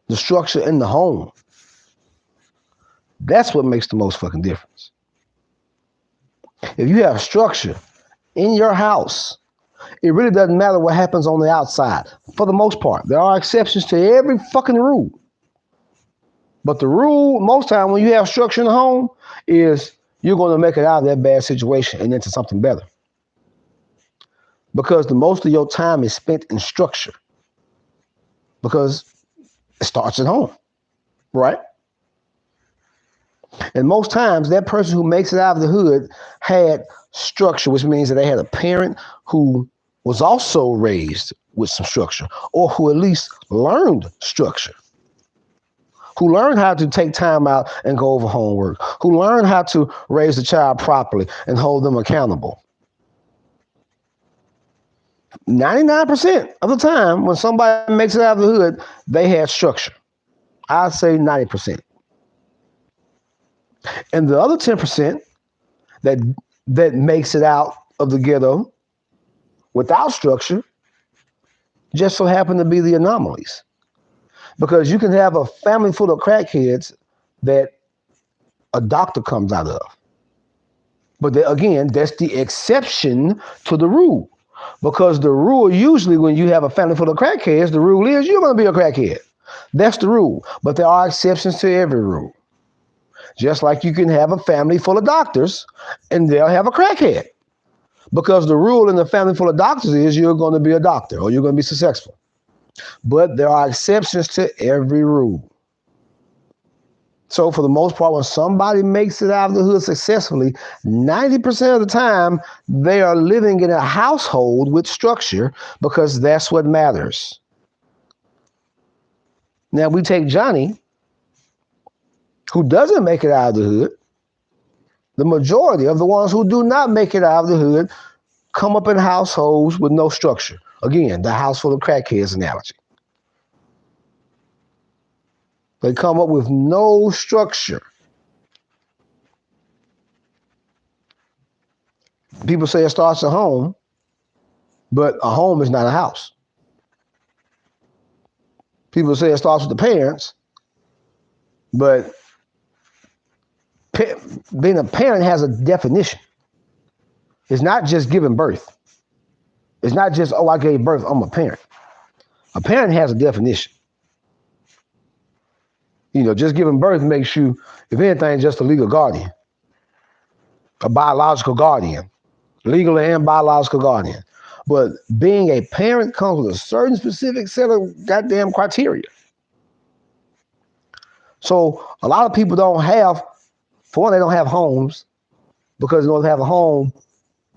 The structure in the home. That's what makes the most fucking difference. If you have structure in your house, it really doesn't matter what happens on the outside. For the most part, there are exceptions to every fucking rule. But the rule, most time when you have structure in the home, is you're going to make it out of that bad situation and into something better. Because the most of your time is spent in structure. Because it starts at home, right? And most times, that person who makes it out of the hood had structure, which means that they had a parent who was also raised with some structure, or who at least learned structure, who learned how to take time out and go over homework, who learned how to raise the child properly and hold them accountable. 99% of the time, when somebody makes it out of the hood, they had structure. I'd say 90%. And the other 10% that makes it out of the ghetto without structure just so happen to be the anomalies. Because you can have a family full of crackheads that a doctor comes out of. But again, that's the exception to the rule. Because the rule, usually when you have a family full of crackheads, the rule is you're going to be a crackhead. That's the rule. But there are exceptions to every rule. Just like you can have a family full of doctors and they'll have a crackhead. Because the rule in the family full of doctors is you're going to be a doctor or you're going to be successful. But there are exceptions to every rule. So for the most part, when somebody makes it out of the hood successfully, 90% of the time, they are living in a household with structure because that's what matters. Now we take Johnny, who doesn't make it out of the hood. The majority of the ones who do not make it out of the hood come up in households with no structure. Again, the house full of crackheads analogy. They come up with no structure. People say it starts at home, but a home is not a house. People say it starts with the parents, but being a parent has a definition. It's not just giving birth. It's not just, oh, I gave birth, I'm a parent. A parent has a definition. Just giving birth makes you, if anything, just a legal guardian, a biological guardian, legal and biological guardian. But being a parent comes with a certain specific set of goddamn criteria. So a lot of people don't have, for one, they don't have homes, because in order to have a home,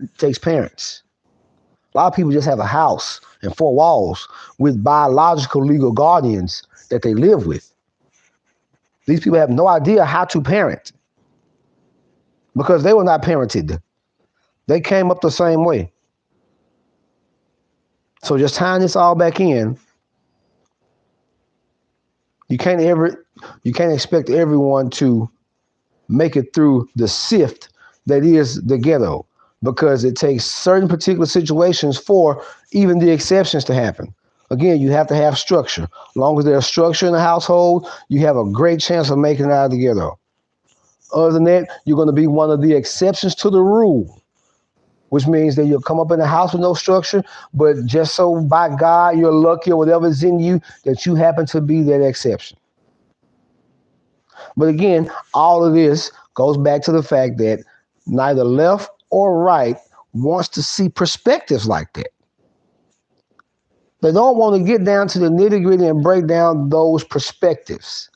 it takes parents. A lot of people just have a house and four walls with biological legal guardians that they live with. These people have no idea how to parent because they were not parented. They came up the same way. So just tying this all back in, you can't expect everyone to make it through the sift that is the ghetto, because it takes certain particular situations for even the exceptions to happen. Again, you have to have structure. As long as there's structure in the household, you have a great chance of making it out of the ghetto. Other than that, you're going to be one of the exceptions to the rule, which means that you'll come up in a house with no structure, but just so by God, you're lucky or whatever's in you that you happen to be that exception. But again, all of this goes back to the fact that neither left or right wants to see perspectives like that. They don't want to get down to the nitty-gritty and break down those perspectives.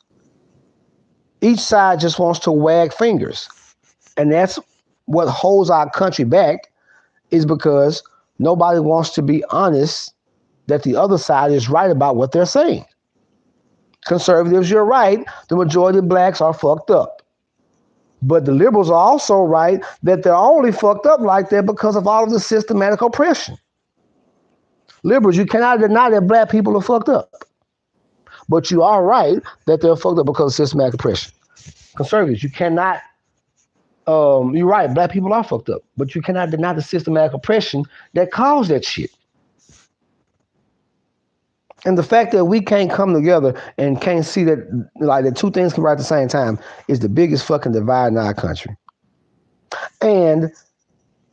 Each side just wants to wag fingers. And that's what holds our country back, is because nobody wants to be honest that the other side is right about what they're saying. Conservatives, you're right. The majority of blacks are fucked up. But the liberals are also right that they're only fucked up like that because of all of the systematic oppression. Liberals, you cannot deny that black people are fucked up. But you are right that they're fucked up because of systematic oppression. Conservatives, you cannot, you're right, black people are fucked up. But you cannot deny the systematic oppression that caused that shit. And the fact that we can't come together and can't see that, like, the two things can be right at the same time is the biggest fucking divide in our country. And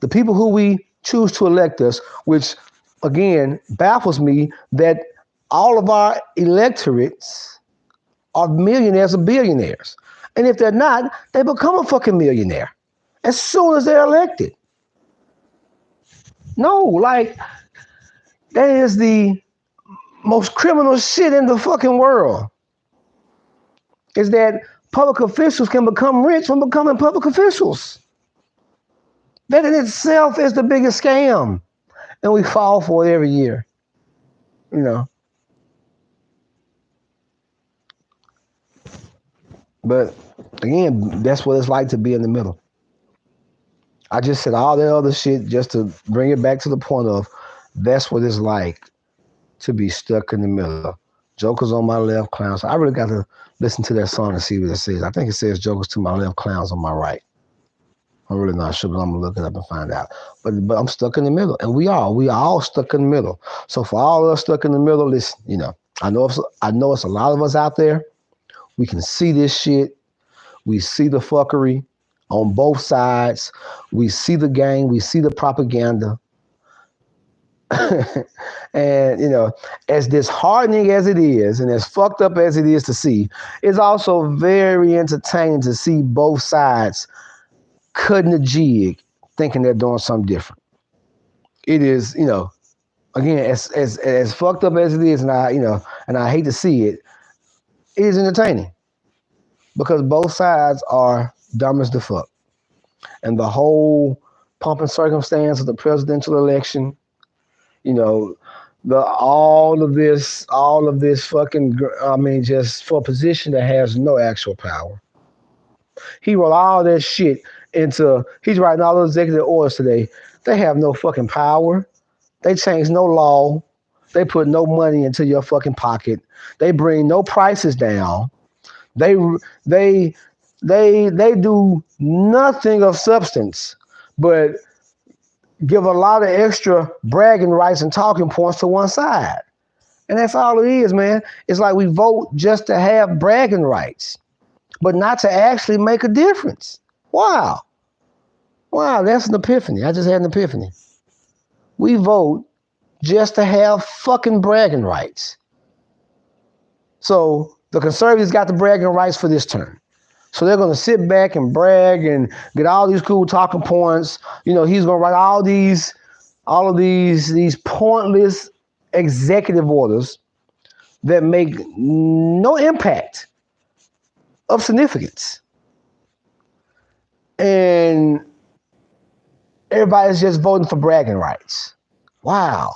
the people who we choose to elect us, which again baffles me that all of our electorates are millionaires or billionaires. And if they're not, they become a fucking millionaire as soon as they're elected. No, like, that is the most criminal shit in the fucking world. Is that public officials can become rich from becoming public officials. That in itself is the biggest scam. And we fall for it every year. You know. But again, that's what it's like to be in the middle. I just said all that other shit just to bring it back to the point of that's what it's like to be stuck in the middle. Jokers on my left, clowns. I really got to listen to that song and see what it says. I think it says jokers to my left, clowns on my right. I'm really not sure, but I'm gonna look it up and find out. But I'm stuck in the middle, and we are all stuck in the middle. So for all of us stuck in the middle, listen, you know, I know it's a lot of us out there. We can see this shit. We see the fuckery on both sides. We see the gang. We see the propaganda. And, you know, as disheartening as it is and as fucked up as it is to see, it's also very entertaining to see both sides cutting the jig, thinking they're doing something different. It is, you know, again, as fucked up as it is, and I hate to see it, it is entertaining because both sides are dumb as the fuck. And the whole pomp and circumstance of the presidential election, you know, all of this fucking, just for a position that has no actual power. He wrote all that shit he's writing all those executive orders today. They have no fucking power. They change no law. They put no money into your fucking pocket. They bring no prices down. They do nothing of substance, but give a lot of extra bragging rights and talking points to one side. And that's all it is, man. It's like we vote just to have bragging rights, but not to actually make a difference. Wow, that's an epiphany. I just had an epiphany. We vote just to have fucking bragging rights. So the conservatives got the bragging rights for this term. So they're going to sit back and brag and get all these cool talking points. You know, he's going to write all of these pointless executive orders that make no impact of significance. And everybody's just voting for bragging rights. Wow,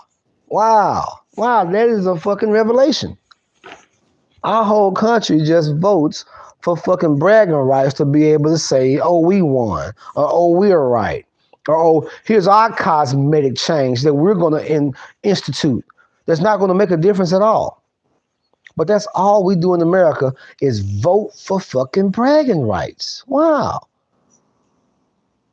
that is a fucking revelation. Our whole country just votes for fucking bragging rights to be able to say, oh, we won, or oh, we're right, or oh, here's our cosmetic change that we're going to institute that's not going to make a difference at all. But that's all we do in America is vote for fucking bragging rights. Wow.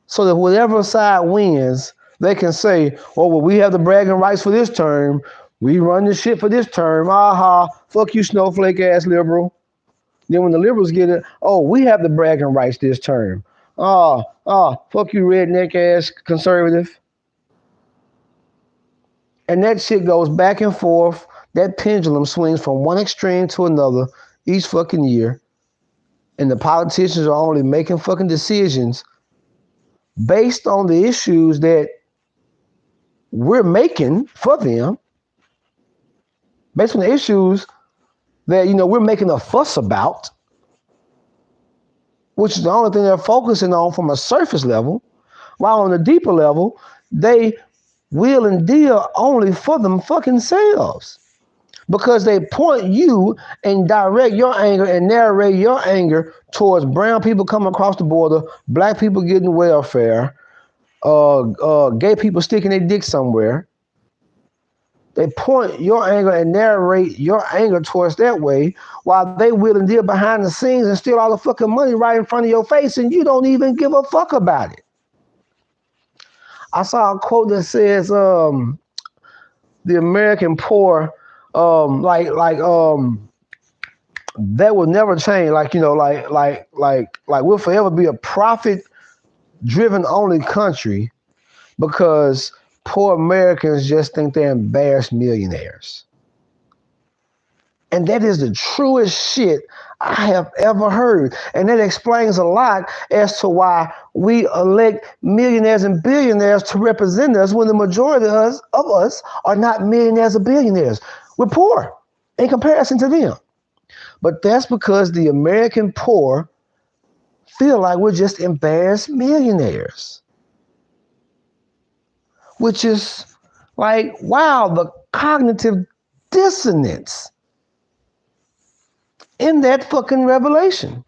So that whatever side wins, they can say, oh, well, we have the bragging rights for this term. We run the shit for this term. Aha, fuck you, snowflake ass liberal. Then when the liberals get it, oh, we have the bragging rights this term. Fuck you, redneck ass conservative. And that shit goes back and forth. That pendulum swings from one extreme to another each fucking year. And the politicians are only making fucking decisions based on the issues that we're making for them, based on the issues that, you know, we're making a fuss about, which is the only thing they're focusing on from a surface level, while on a deeper level, they wheel and deal only for them fucking selves. because they point you and direct your anger and narrate your anger towards brown people coming across the border, black people getting welfare, gay people sticking their dick somewhere. They point your anger and narrate your anger towards that way while they will and deal behind the scenes and steal all the fucking money right in front of your face and you don't even give a fuck about it. I saw a quote that says, the American poor, that will never change. Like we'll forever be a profit driven only country because poor Americans just think they're embarrassed millionaires. And that is the truest shit I have ever heard. And that explains a lot as to why we elect millionaires and billionaires to represent us when the majority of us are not millionaires or billionaires. We're poor in comparison to them. But that's because the American poor feel like we're just embarrassed millionaires. Which is like, wow, the cognitive dissonance in that fucking revelation.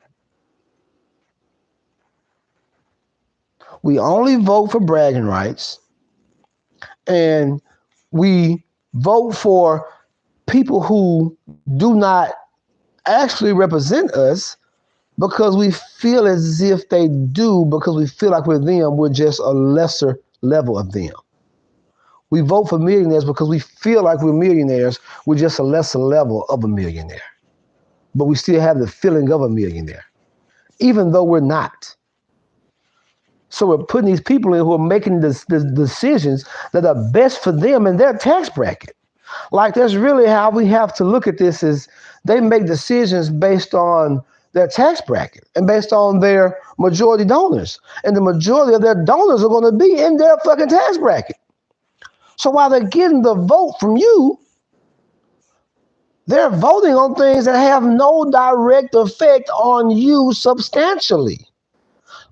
We only vote for bragging rights, and we vote for people who do not actually represent us because we feel as if they do, because we feel like with them, we're just a lesser level of them. We vote for millionaires because we feel like we're millionaires, we're just a lesser level of a millionaire. But we still have the feeling of a millionaire, even though we're not. So we're putting these people in who are making the decisions that are best for them and their tax bracket. Like, that's really how we have to look at this, is they make decisions based on their tax bracket and based on their majority donors. And the majority of their donors are going to be in their fucking tax bracket. So while they're getting the vote from you, they're voting on things that have no direct effect on you substantially.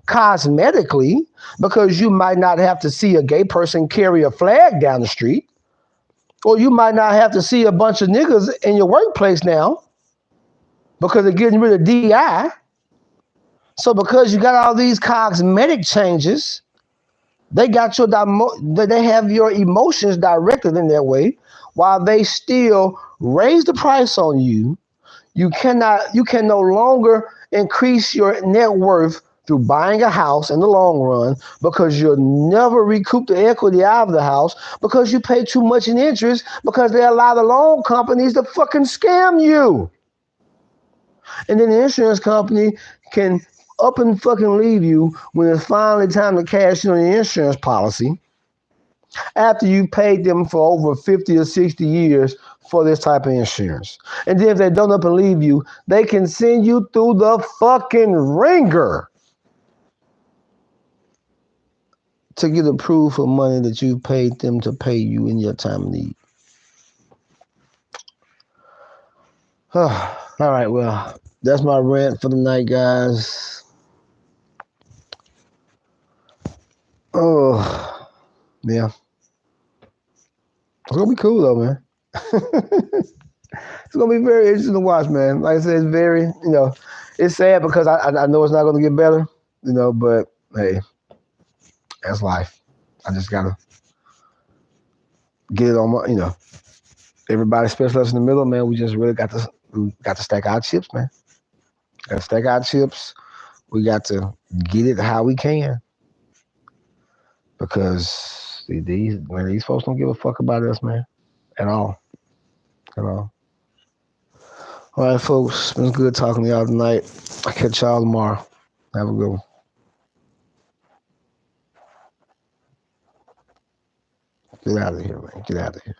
Cosmetically, because you might not have to see a gay person carry a flag down the street, or you might not have to see a bunch of niggas in your workplace now because they're getting rid of DI. So because you got all these cosmetic changes, they have your emotions directed in that way, while they still raise the price on you. You can no longer increase your net worth through buying a house in the long run because you'll never recoup the equity out of the house because you pay too much in interest because they allow the loan companies to fucking scam you. And then the insurance company can up and fucking leave you when it's finally time to cash in on your insurance policy after you paid them for over 50 or 60 years for this type of insurance. And then if they don't up and leave you, they can send you through the fucking ringer to get approved for money that you paid them to pay you in your time of need. All right, well, that's my rant for the night, guys. Oh, yeah. It's gonna be cool though, man. It's gonna be very interesting to watch, man. Like I said, it's very, it's sad because I know it's not gonna get better, but hey, that's life. I just gotta get it on my, everybody, especially us in the middle, man. We just really got to stack our chips, man. Got to stack our chips. We got to get it how we can, because these folks don't give a fuck about us, man, at all. All right, folks. It's been good talking to y'all tonight. I'll catch y'all tomorrow. Have a good one. Get out of here, man. Get out of here.